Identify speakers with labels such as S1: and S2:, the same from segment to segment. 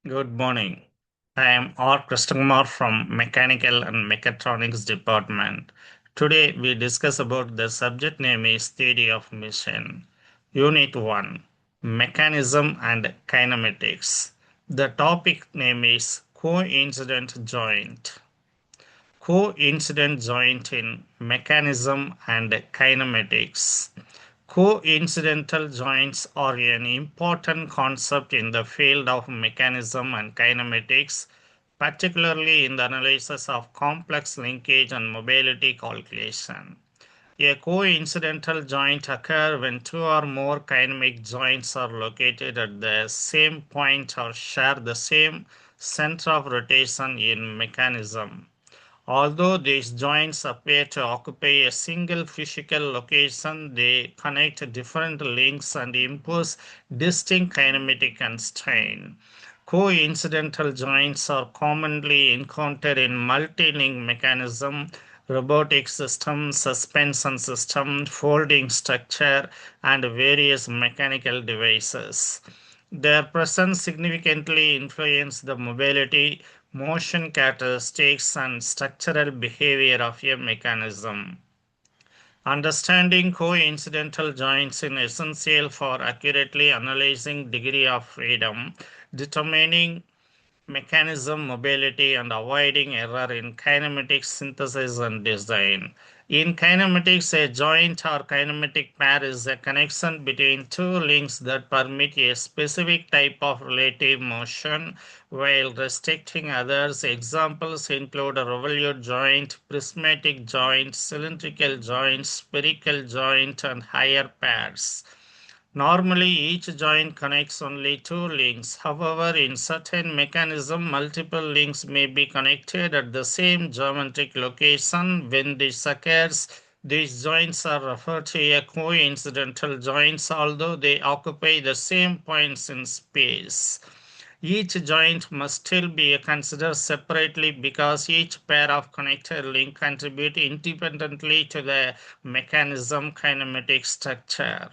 S1: Good morning. I am R. Krishnamar from Mechanical and Mechatronics Department. Today we discuss about the subject name is Theory of Motion. Unit 1 Mechanism and Kinematics. The topic name is Coincident Joint. Coincident joint in mechanism and kinematics. Coincidental joints are an important concept in the field of mechanism and kinematics, particularly in the analysis of complex linkage and mobility calculation. A coincidental joint occurs when two or more kinematic joints are located at the same point or share the same center of rotation in mechanism. Although these joints appear to occupy a single physical location, they connect different links and impose distinct kinematic constraints. Coincidental joints are commonly encountered in multi-link mechanism, robotic systems, suspension system, folding structure, and various mechanical devices. Their presence significantly influences the mobility, motion characteristics, and structural behavior of a mechanism. Understanding coincidental joints is essential for accurately analyzing degree of freedom, determining mechanism mobility, and avoiding error in kinematic synthesis and design. In kinematics, a joint or kinematic pair is a connection between two links that permit a specific type of relative motion while restricting others. Examples include a revolute joint, prismatic joint, cylindrical joint, spherical joint, and higher pairs. Normally, each joint connects only two links. However, in certain mechanisms, multiple links may be connected at the same geometric location. When this occurs, these joints are referred to as coincidental joints, although they occupy the same points in space. Each joint must still be considered separately because each pair of connected links contribute independently to the mechanism kinematic structure.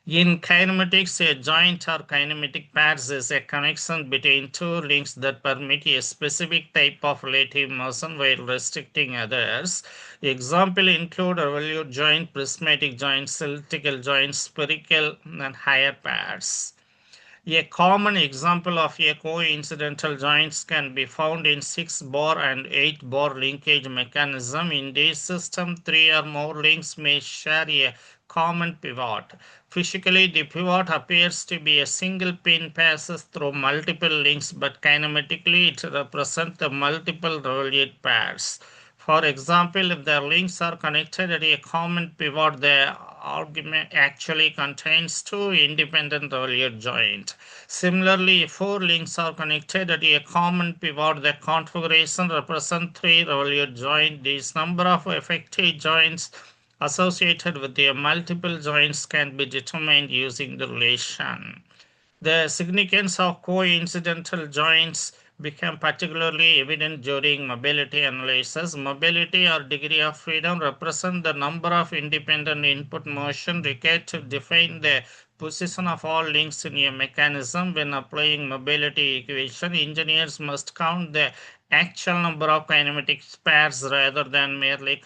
S1: In kinematics, a joint or kinematic pairs is a connection between two links that permit a specific type of relative motion while restricting others. Examples include a revolute joint, prismatic joint, cylindrical joint, spherical, and higher pairs. A common example of a coincidental joints can be found in 6-bar and 8-bar linkage mechanism. In this system, three or more links may share a common pivot. Physically, the pivot appears to be a single pin passes through multiple links, but kinematically it represents the multiple revolute pairs. For example, if the links are connected at a common pivot, the argument actually contains two independent revolute joints. Similarly, if four links are connected at a common pivot, the configuration represents three revolute joints. This number of effective joints associated with the multiple joints can be determined using the relation. The significance of coincidental joints became particularly evident during mobility analysis. Mobility or degree of freedom represents the number of independent input motion required to define the position of all links in a mechanism. When applying mobility equation, engineers must count the actual number of kinematic pairs rather than merely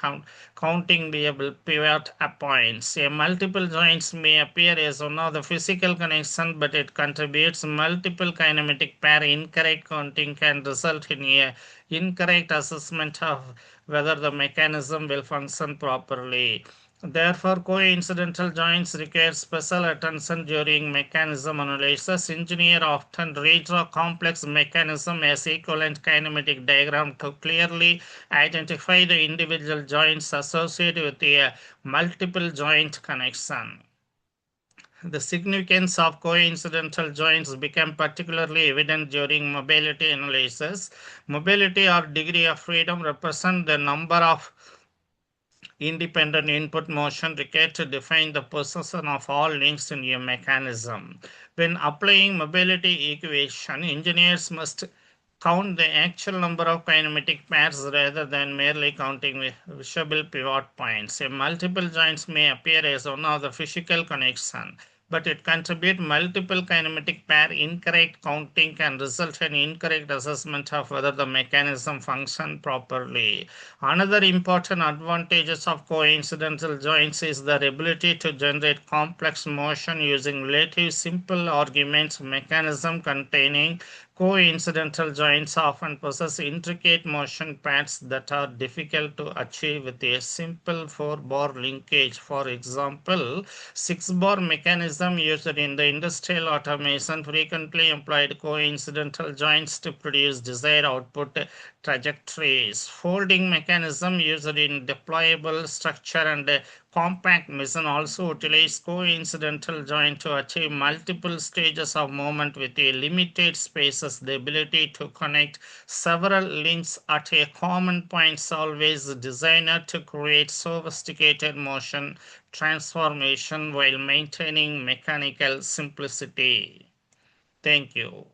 S1: counting variable pivot points. A multiple joints may appear as one of the physical connection, but it contributes multiple kinematic pair. Incorrect counting can result in a incorrect assessment of whether the mechanism will function properly. Therefore, coincidental joints require special attention during mechanism analysis. Engineers often redraw complex mechanism as equivalent kinematic diagram to clearly identify the individual joints associated with a multiple joint connection. The significance of coincidental joints became particularly evident during mobility analysis. Mobility or degree of freedom represents the number of independent input motion required to define the position of all links in a mechanism. When applying mobility equation, engineers must count the actual number of kinematic pairs rather than merely counting visible pivot points. A multiple joints may appear as one of the physical connection, but it contribute multiple kinematic pair. Incorrect counting can result in incorrect assessment of whether the mechanism function properly. Another important advantages of coincidental joints is their ability to generate complex motion using relative simple arguments. Mechanism containing coincidental joints often possess intricate motion patterns that are difficult to achieve with a simple four-bar linkage. For example, six-bar mechanism used in the industrial automation frequently employed coincidental joints to produce desired output trajectories. Folding mechanism used in deployable structure and compact machine also utilize coincidental joint to achieve multiple stages of movement with a limited spaces. The ability to connect several links at a common point always designed to create sophisticated motion transformation while maintaining mechanical simplicity. Thank you.